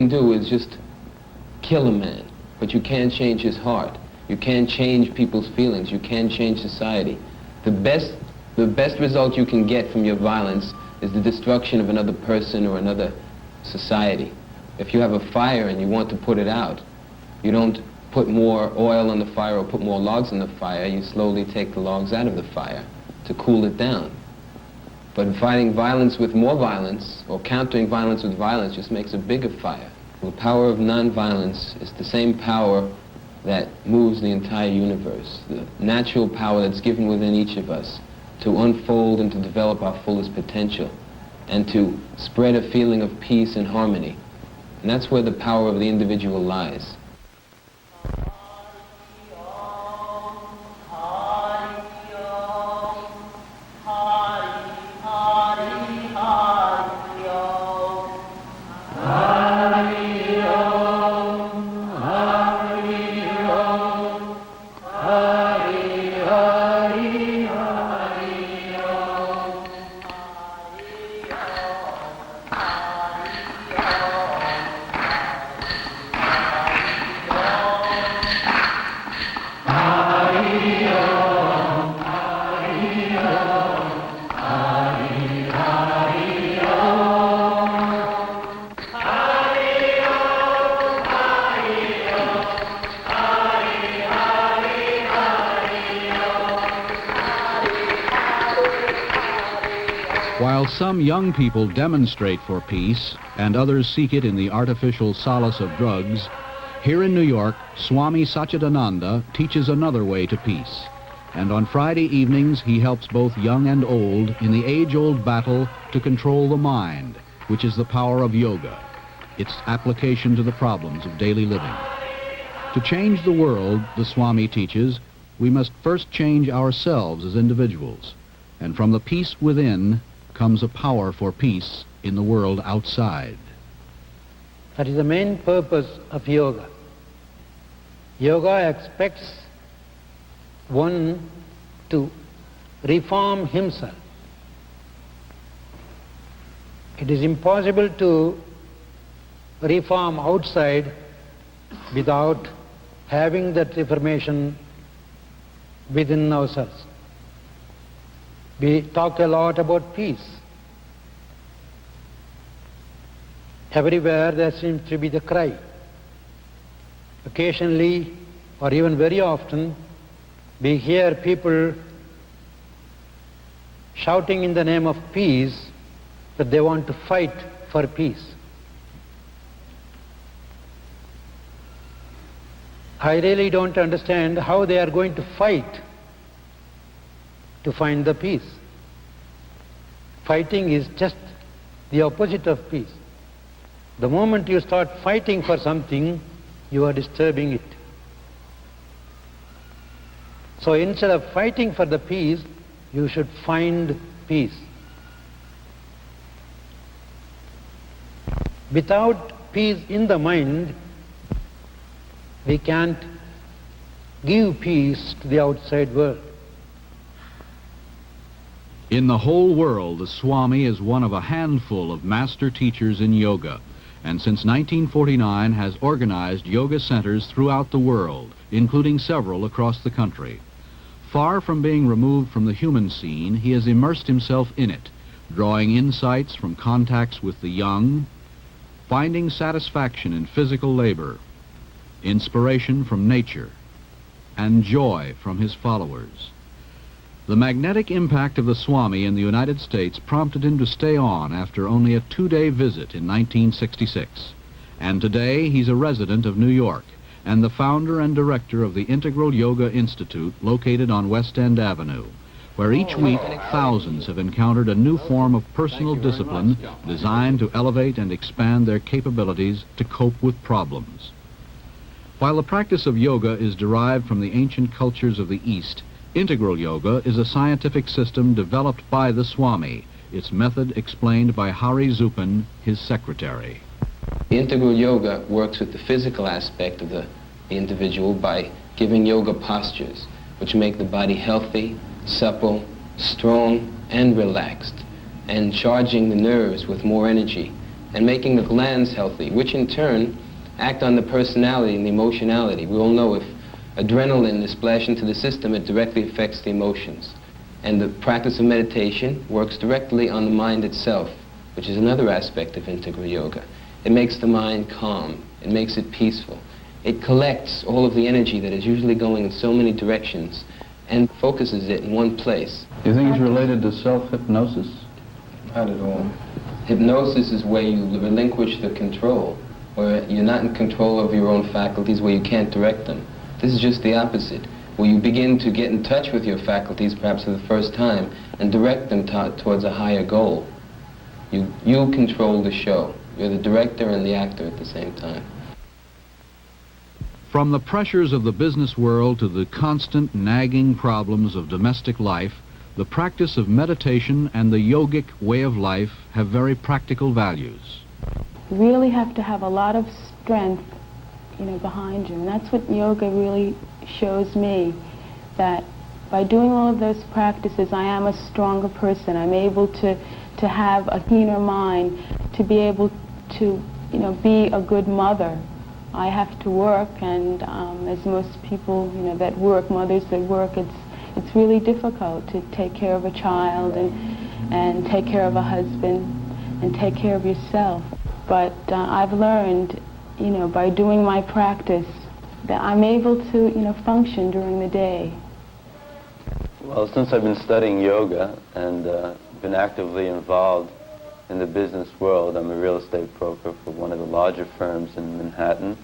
can do is just kill a man, but you can't change his heart. You can't change people's feelings. You can't change society. The best result you can get from your violence is the destruction of another person or another society. If you have a fire and you want to put it out, you don't put more oil on the fire or put more logs on the fire. You slowly take the logs out of the fire to cool it down. But fighting violence with more violence, or countering violence with violence, just makes a bigger fire. The power of nonviolence is the same power that moves the entire universe, the natural power that's given within each of us to unfold and to develop our fullest potential and to spread a feeling of peace and harmony. And that's where the power of the individual lies. While some young people demonstrate for peace and others seek it in the artificial solace of drugs, here in New York, Swami Satchidananda teaches another way to peace. And on Friday evenings, he helps both young and old in the age-old battle to control the mind, which is the power of yoga, its application to the problems of daily living. To change the world, the Swami teaches, we must first change ourselves as individuals, and from the peace within comes a power for peace in the world outside. That is the main purpose of yoga. Yoga expects one to reform himself. It is impossible to reform outside without having that reformation within ourselves. We talk a lot about peace. Everywhere there seems to be the cry. Occasionally, or even very often, we hear people shouting in the name of peace that they want to fight for peace. I really don't understand how they are going to fight to find the peace. Fighting is just the opposite of peace. The moment you start fighting for something, you are disturbing it. So instead of fighting for the peace, you should find peace. Without peace in the mind, we can't give peace to the outside world. In the whole world, the Swami is one of a handful of master teachers in yoga, and since 1949 has organized yoga centers throughout the world, including several across the country. Far from being removed from the human scene, he has immersed himself in it, drawing insights from contacts with the young, finding satisfaction in physical labor, inspiration from nature, and joy from his followers. The magnetic impact of the Swami in the United States prompted him to stay on after only a 2-day visit in 1966. And today he's a resident of New York and the founder and director of the Integral Yoga Institute located on West End Avenue, where each week thousands have encountered a new form of personal discipline designed to elevate and expand their capabilities to cope with problems. While the practice of yoga is derived from the ancient cultures of the East, Integral Yoga is a scientific system developed by the Swami, its method explained by Hari Zupin, his secretary. The Integral Yoga works with the physical aspect of the individual by giving yoga postures, which make the body healthy, supple, strong, and relaxed, and charging the nerves with more energy and making the glands healthy, which in turn act on the personality and the emotionality. We all know if adrenaline is splashed into the system, it directly affects the emotions. And the practice of meditation works directly on the mind itself, which is another aspect of integral yoga. It makes the mind calm. It makes it peaceful. It collects all of the energy that is usually going in so many directions and focuses it in one place. Do you think it's related to self-hypnosis? Not at all. Hypnosis is where you relinquish the control, where you're not in control of your own faculties, where you can't direct them. This is just the opposite, where you begin to get in touch with your faculties, perhaps for the first time, and direct them towards a higher goal. You control the show. You're the director and the actor at the same time. From the pressures of the business world to the constant nagging problems of domestic life, the practice of meditation and the yogic way of life have very practical values. You really have to have a lot of strength, behind you. And that's what yoga really shows me, that by doing all of those practices, I am a stronger person. I'm able to have a keener mind, to be able to, be a good mother. I have to work, and as most people, that work, mothers that work, it's really difficult to take care of a child and take care of a husband and take care of yourself. But I've learned, by doing my practice, that I'm able to, function during the day. Well, since I've been studying yoga and been actively involved in the business world, I'm a real estate broker for one of the larger firms in Manhattan.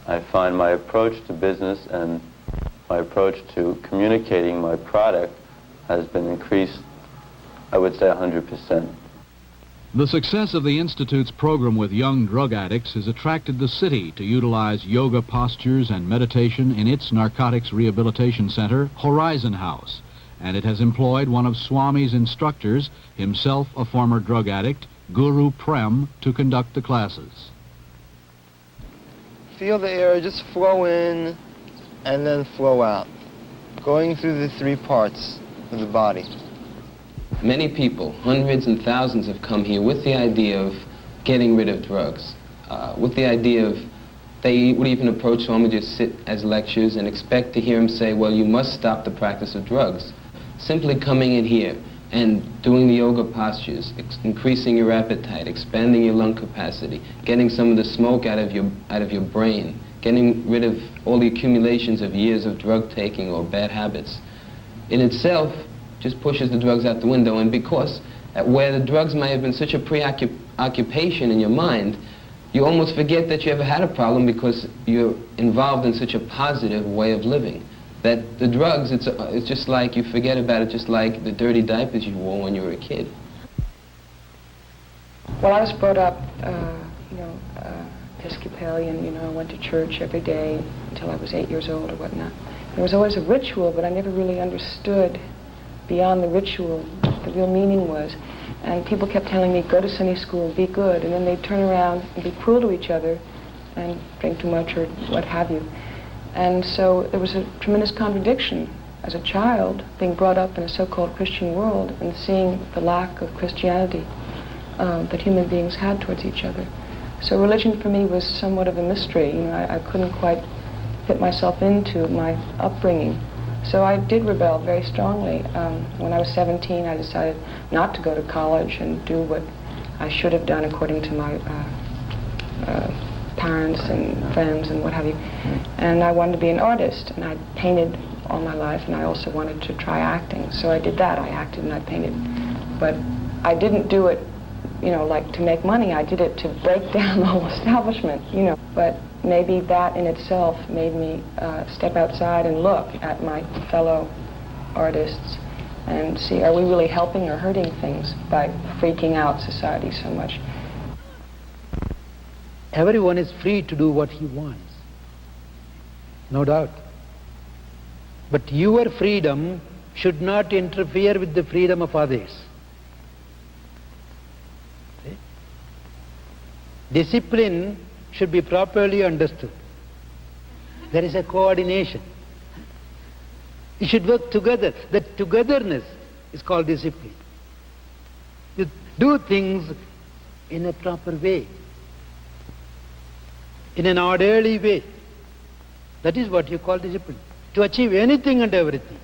I find my approach to business and my approach to communicating my product has been increased, I would say 100%. The success of the Institute's program with young drug addicts has attracted the city to utilize yoga postures and meditation in its narcotics rehabilitation center, Horizon House, and it has employed one of Swami's instructors, himself a former drug addict, Guru Prem, to conduct the classes. Feel the air just flow in and then flow out, going through the three parts of the body. Many people, hundreds and thousands, have come here with the idea of getting rid of drugs, with the idea of, they would even approach Swami, just sit as lectures and expect to hear him say, well, you must stop the practice of drugs. Simply coming in here and doing the yoga postures, increasing your appetite, expanding your lung capacity, getting some of the smoke out of your brain, getting rid of all the accumulations of years of drug taking or bad habits, in itself just pushes the drugs out the window. And because where the drugs may have been such a preoccupation in your mind, you almost forget that you ever had a problem because you're involved in such a positive way of living. That the drugs, it's just like you forget about it, just like the dirty diapers you wore when you were a kid. Well, I was brought up, Episcopalian, I went to church every day until I was 8 years old or whatnot. There was always a ritual, but I never really understood beyond the ritual what the real meaning was. And people kept telling me, go to Sunday school, be good, and then they'd turn around and be cruel to each other and drink too much or what have you. And so there was a tremendous contradiction as a child being brought up in a so-called Christian world and seeing the lack of Christianity that human beings had towards each other. So religion for me was somewhat of a mystery. I couldn't quite fit myself into my upbringing. So I did rebel very strongly. When I was 17, I decided not to go to college and do what I should have done according to my parents and friends and what have you. And I wanted to be an artist, and I painted all my life, and I also wanted to try acting. So I did that. I acted and I painted. But I didn't do it, like to make money. I did it to break down the whole establishment, But maybe that in itself made me step outside and look at my fellow artists and see, are we really helping or hurting things by freaking out society so much? Everyone is free to do what he wants, no doubt. But your freedom should not interfere with the freedom of others. Okay? Discipline should be properly understood. There is a coordination. You should work together. That togetherness is called discipline. You do things in a proper way, in an orderly way. That is what you call discipline. To achieve anything and everything.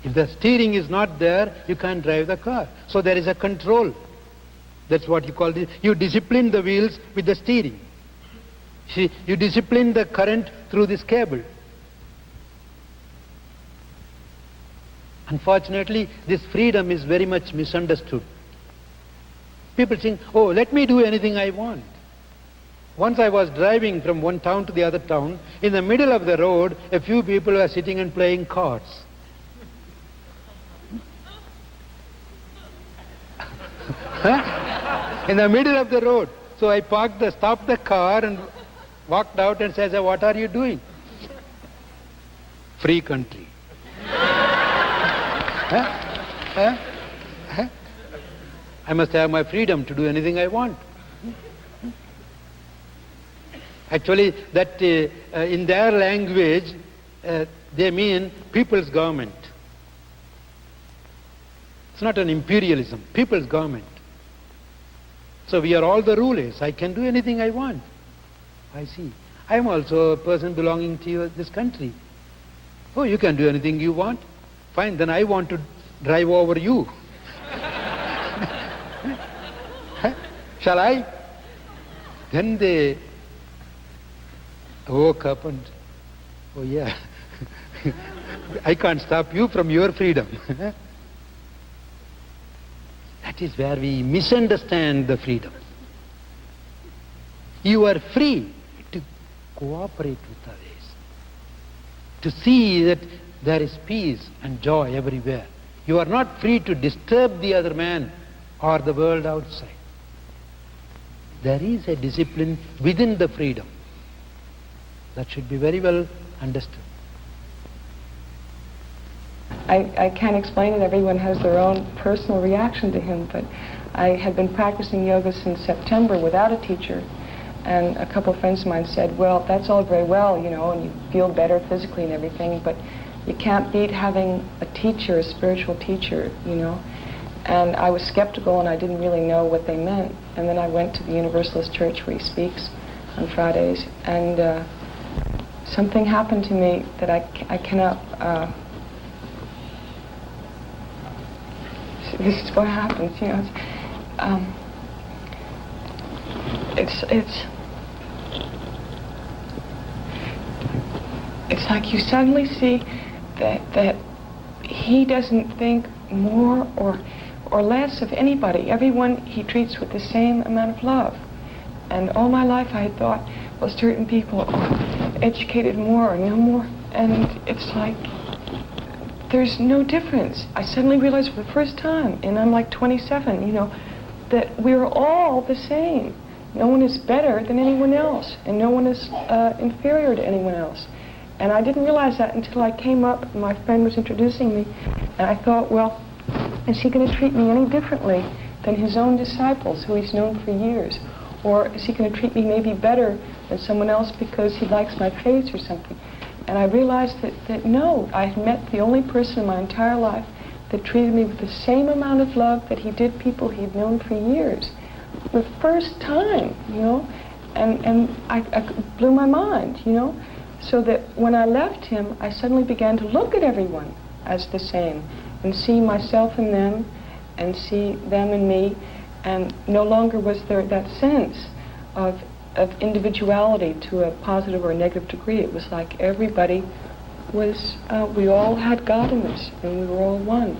If the steering is not there, you can't drive the car. So there is a control. That's what you call it. You discipline the wheels with the steering. See, you discipline the current through this cable. Unfortunately, this freedom is very much misunderstood. People think, oh, let me do anything I want. Once I was driving from one town to the other town. In the middle of the road, a few people were sitting and playing cards. In the middle of the road. So I stopped the car and walked out and said, what are you doing? Free country. I must have my freedom to do anything I want. Actually, that in their language, they mean people's government. It's not an imperialism, people's government. So we are all the rulers. I can do anything I want. I see. I am also a person belonging to this country. Oh, you can do anything you want? Fine, then I want to drive over you. Shall I? Then they woke up and, oh yeah, I can't stop you from your freedom. That is where we misunderstand the freedom. You are free to cooperate with others, to see that there is peace and joy everywhere. You are not free to disturb the other man or the world outside. There is a discipline within the freedom that should be very well understood. I can't explain it. Everyone has their own personal reaction to him, but I had been practicing yoga since September without a teacher, and a couple of friends of mine said, well, that's all very well, you know, and you feel better physically and everything, but you can't beat having a teacher, a spiritual teacher, you know. And I was skeptical and I didn't really know what they meant. And then I went to the Universalist Church where he speaks on Fridays, and something happened to me that I cannot... this is what happens, you know. It's like you suddenly see that he doesn't think more or less of anybody. Everyone he treats with the same amount of love. And all my life I had thought, well, certain people are educated more or no more, and it's like there's no difference. I suddenly realized for the first time, and I'm like 27, you know, that we're all the same. No one is better than anyone else, and no one is inferior to anyone else. And I didn't realize that until I came up, and my friend was introducing me, and I thought, well, is he going to treat me any differently than his own disciples, who he's known for years? Or is he going to treat me maybe better than someone else because he likes my face or something? And I realized that no, I had met the only person in my entire life that treated me with the same amount of love that he did people he'd known for years. The first time, you know, and I blew my mind, you know, so that when I left him, I suddenly began to look at everyone as the same and see myself in them and see them in me, and no longer was there that sense of individuality to a positive or a negative degree. It was like everybody was, we all had God in us, and we were all one.